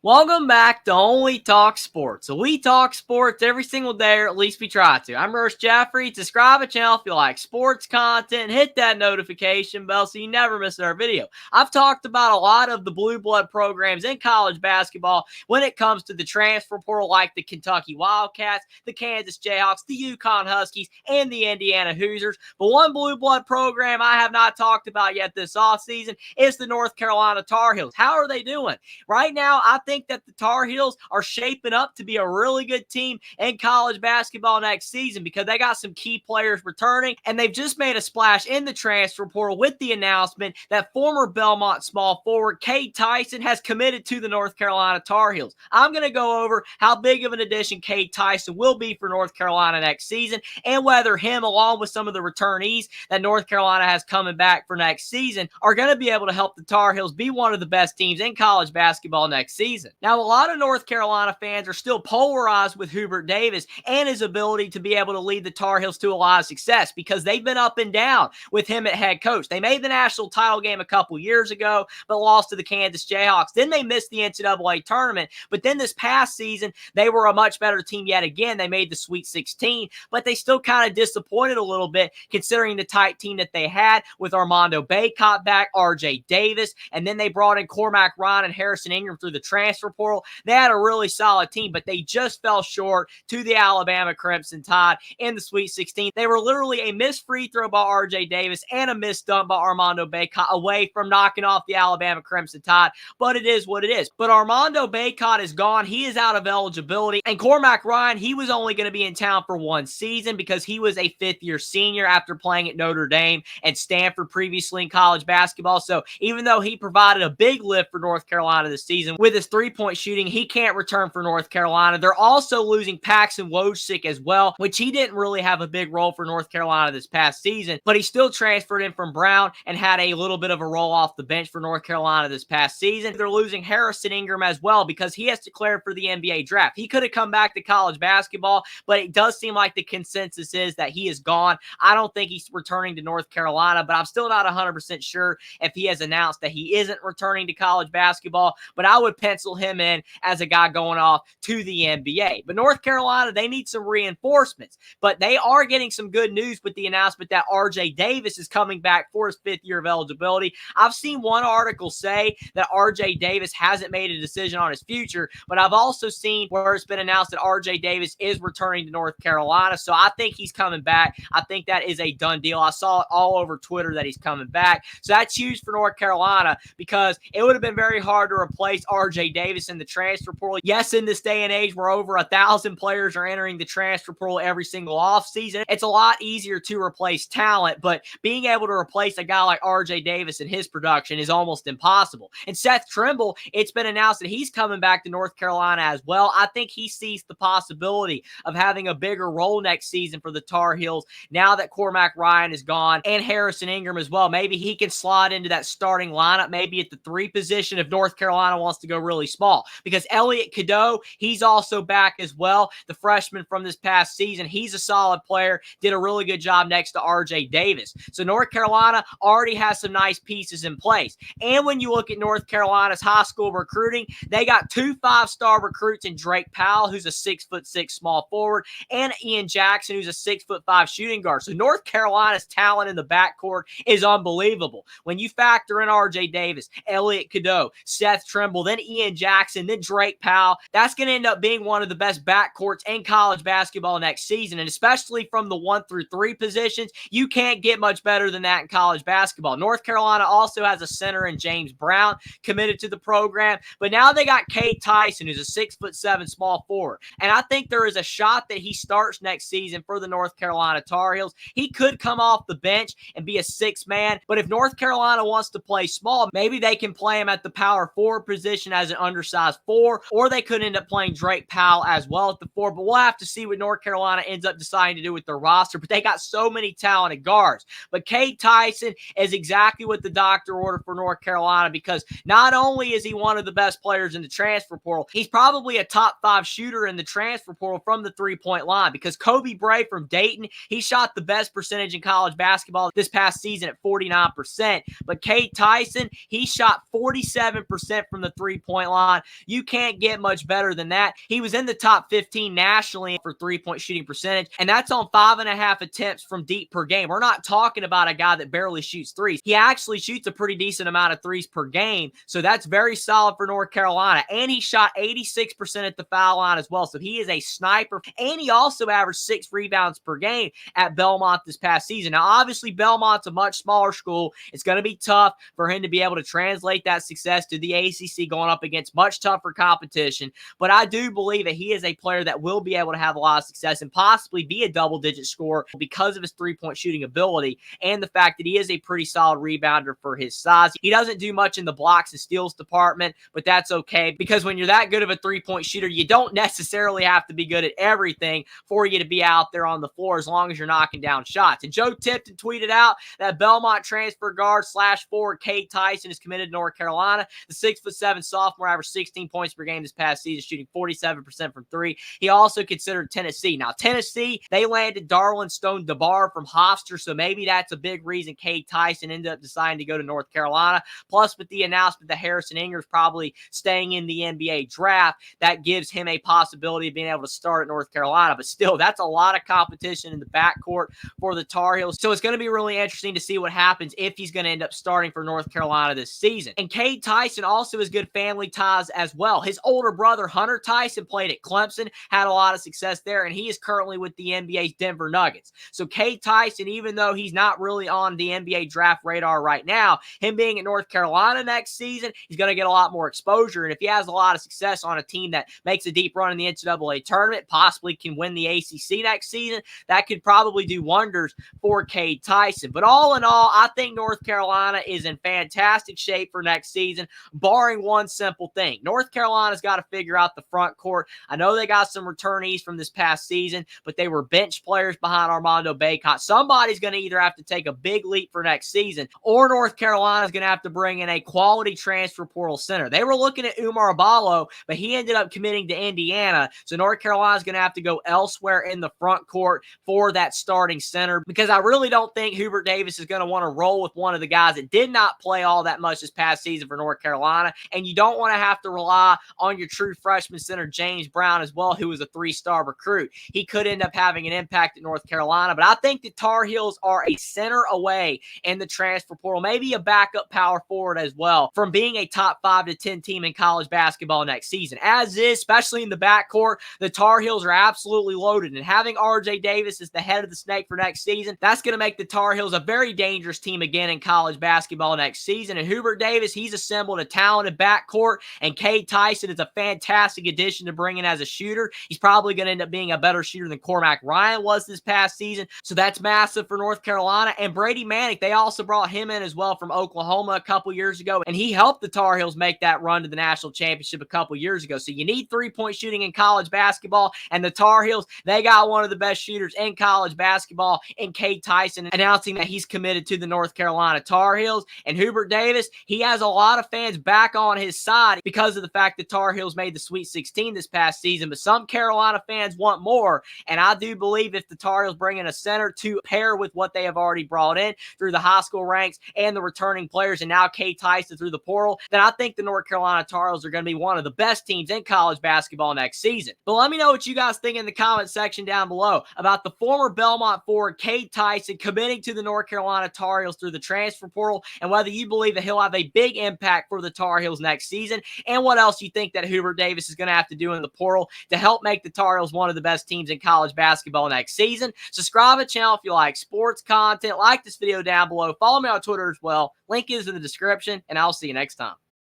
Welcome back to Only Talk Sports. So we talk sports every single day, or at least we try to. I'm Russ Jeffrey. Subscribe to the channel if you like sports content. Hit that notification bell so you never miss our video. I've talked about a lot of the blue blood programs in college basketball when it comes to the transfer portal, like the Kentucky Wildcats, the Kansas Jayhawks, the UConn Huskies, and the Indiana Hoosiers. But one blue blood program I have not talked about yet this offseason is the North Carolina Tar Heels. How are they doing? Right now, I think that the Tar Heels are shaping up to be a really good team in college basketball next season because they got some key players returning, and they've just made a splash in the transfer portal with the announcement that former Belmont small forward Cade Tyson has committed to the North Carolina Tar Heels. I'm going to go over how big of an addition Cade Tyson will be for North Carolina next season and whether him, along with some of the returnees that North Carolina has coming back for next season, are going to be able to help the Tar Heels be one of the best teams in college basketball next season. Now, a lot of North Carolina fans are still polarized with Hubert Davis and his ability to be able to lead the Tar Heels to a lot of success because they've been up and down with him at head coach. They made the national title game a couple years ago, but lost to the Kansas Jayhawks. Then they missed the NCAA tournament, but then this past season, they were a much better team yet again. They made the Sweet 16, but they still kind of disappointed a little bit considering the tight team that they had with Armando Bacot back, RJ Davis, and then they brought in Cormac Ryan and Harrison Ingram through the transfer portal. They had a really solid team, but they just fell short to the Alabama Crimson Tide in the Sweet 16. They were literally a missed free throw by RJ Davis and a missed dunk by Armando Bacot away from knocking off the Alabama Crimson Tide, but it is what it is. But Armando Bacot is gone. He is out of eligibility, and Cormac Ryan, he was only going to be in town for one season because he was a fifth-year senior after playing at Notre Dame and Stanford previously in college basketball. So even though he provided a big lift for North Carolina this season with his three-point shooting, he can't return for North Carolina. They're also losing Paxton Wojcik as well, which he didn't really have a big role for North Carolina this past season, but he still transferred in from Brown and had a little bit of a role off the bench for North Carolina this past season. They're losing Harrison Ingram as well because he has declared for the NBA draft. He could have come back to college basketball, but it does seem like the consensus is that he is gone. I don't think he's returning to North Carolina, but I'm still not 100% sure if he has announced that he isn't returning to college basketball, but I would pencil him in as a guy going off to the NBA. But North Carolina, they need some reinforcements, but they are getting some good news with the announcement that RJ Davis is coming back for his fifth year of eligibility. I've seen one article say that RJ Davis hasn't made a decision on his future, but I've also seen where it's been announced that RJ Davis is returning to North Carolina, so I think he's coming back. I think that is a done deal. I saw it all over Twitter that he's coming back, so that's huge for North Carolina because it would have been very hard to replace RJ Davis in the transfer portal. Yes, in this day and age where over 1,000 players are entering the transfer portal every single offseason, it's a lot easier to replace talent, but being able to replace a guy like RJ Davis and his production is almost impossible. And Seth Trimble, it's been announced that he's coming back to North Carolina as well. I think he sees the possibility of having a bigger role next season for the Tar Heels now that Cormac Ryan is gone and Harrison Ingram as well. Maybe he can slide into that starting lineup, maybe at the 3 position if North Carolina wants to go really small. Because Elliot Cadeau, he's also back as well. The freshman from this past season, he's a solid player, did a really good job next to RJ Davis. So North Carolina already has some nice pieces in place. And when you look at North Carolina's high school recruiting, they got 2 5-star recruits in Drake Powell, who's a 6'6" small forward, and Ian Jackson, who's a 6'5" shooting guard. So North Carolina's talent in the backcourt is unbelievable. When you factor in RJ Davis, Elliot Cadeau, Seth Trimble, then Ian Jackson, then Drake Powell, that's going to end up being one of the best backcourts in college basketball next season. And especially from the 1 through 3 positions, you can't get much better than that in college basketball. North Carolina also has a center in James Brown committed to the program, but now they got Cade Tyson, who's a 6'7" small forward. And I think there is a shot that he starts next season for the North Carolina Tar Heels. He could come off the bench and be a 6-man, but if North Carolina wants to play small, maybe they can play him at the power forward position as an undersized 4, or they could end up playing Drake Powell as well at the 4, but we'll have to see what North Carolina ends up deciding to do with their roster, but they got so many talented guards. But Cade Tyson is exactly what the doctor ordered for North Carolina because not only is he one of the best players in the transfer portal, he's probably a top 5 shooter in the transfer portal from the 3-point line because Kobe Bray from Dayton, he shot the best percentage in college basketball this past season at 49%, but Cade Tyson, he shot 47% from the 3-point 3-point line. You can't get much better than that. He was in the top 15 nationally for 3-point shooting percentage, and that's on 5.5 attempts from deep per game. We're not talking about a guy that barely shoots threes. He actually shoots a pretty decent amount of threes per game, so that's very solid for North Carolina. And he shot 86% at the foul line as well, so he is a sniper. And he also averaged 6 rebounds per game at Belmont this past season. Now, obviously, Belmont's a much smaller school. It's going to be tough for him to be able to translate that success to the ACC going up against much tougher competition, but I do believe that he is a player that will be able to have a lot of success and possibly be a double-digit scorer because of his three-point shooting ability and the fact that he is a pretty solid rebounder for his size. He doesn't do much in the blocks and steals department, but that's okay because when you're that good of a three-point shooter, you don't necessarily have to be good at everything for you to be out there on the floor as long as you're knocking down shots. And Joe Tipton tweeted out that Belmont transfer guard / forward Cade Tyson is committed to North Carolina. The 6'7" sophomore averaged 16 points per game this past season, shooting 47% from three. He also considered Tennessee. Now, Tennessee, they landed Darwin Stone DeBar from Hofstra, so maybe that's a big reason Cade Tyson ended up deciding to go to North Carolina. Plus, with the announcement that Harrison Inger's probably staying in the NBA draft, that gives him a possibility of being able to start at North Carolina. But still, that's a lot of competition in the backcourt for the Tar Heels. So it's going to be really interesting to see what happens if he's going to end up starting for North Carolina this season. And Cade Tyson also has good family ties as well. His older brother, Hunter Tyson, played at Clemson, had a lot of success there, and he is currently with the NBA's Denver Nuggets. So Cade Tyson, even though he's not really on the NBA draft radar right now, him being at North Carolina next season, he's going to get a lot more exposure. And if he has a lot of success on a team that makes a deep run in the NCAA tournament, possibly can win the ACC next season, that could probably do wonders for Cade Tyson. But all in all, I think North Carolina is in fantastic shape for next season, barring one simple thing. North Carolina's got to figure out the front court. I know they got some returnees from this past season, but they were bench players behind Armando Bacot. Somebody's going to either have to take a big leap for next season, or North Carolina's going to have to bring in a quality transfer portal center. They were looking at Umar Ballo, but he ended up committing to Indiana, so North Carolina's going to have to go elsewhere in the front court for that starting center, because I really don't think Hubert Davis is going to want to roll with one of the guys that did not play all that much this past season for North Carolina, and you don't want to have to rely on your true freshman center James Brown as well, who was a 3-star recruit. He could end up having an impact at North Carolina, but I think the Tar Heels are a center away in the transfer portal, maybe a backup power forward as well, from being a top 5 to 10 team in college basketball next season. As is, especially in the backcourt, the Tar Heels are absolutely loaded, and having RJ Davis as the head of the snake for next season, that's going to make the Tar Heels a very dangerous team again in college basketball next season. And Hubert Davis, he's assembled a talented backcourt, and Cade Tyson is a fantastic addition to bring in as a shooter. He's probably going to end up being a better shooter than Cormac Ryan was this past season, so that's massive for North Carolina. And Brady Manick, they also brought him in as well from Oklahoma a couple years ago, and he helped the Tar Heels make that run to the national championship a couple years ago. So you need three-point shooting in college basketball, and the Tar Heels, they got one of the best shooters in college basketball in Cade Tyson, announcing that he's committed to the North Carolina Tar Heels. And Hubert Davis, he has a lot of fans back on his side because of the fact that Tar Heels made the Sweet 16 this past season, but some Carolina fans want more, and I do believe if the Tar Heels bring in a center to pair with what they have already brought in through the high school ranks and the returning players, and now Cade Tyson through the portal, then I think the North Carolina Tar Heels are going to be one of the best teams in college basketball next season. But let me know what you guys think in the comment section down below about the former Belmont forward Cade Tyson committing to the North Carolina Tar Heels through the transfer portal, and whether you believe that he'll have a big impact for the Tar Heels next season, and what else you think that Hubert Davis is going to have to do in the portal to help make the Tar Heels one of the best teams in college basketball next season. Subscribe to the channel if you like sports content. Like this video down below. Follow me on Twitter as well. Link is in the description, and I'll see you next time.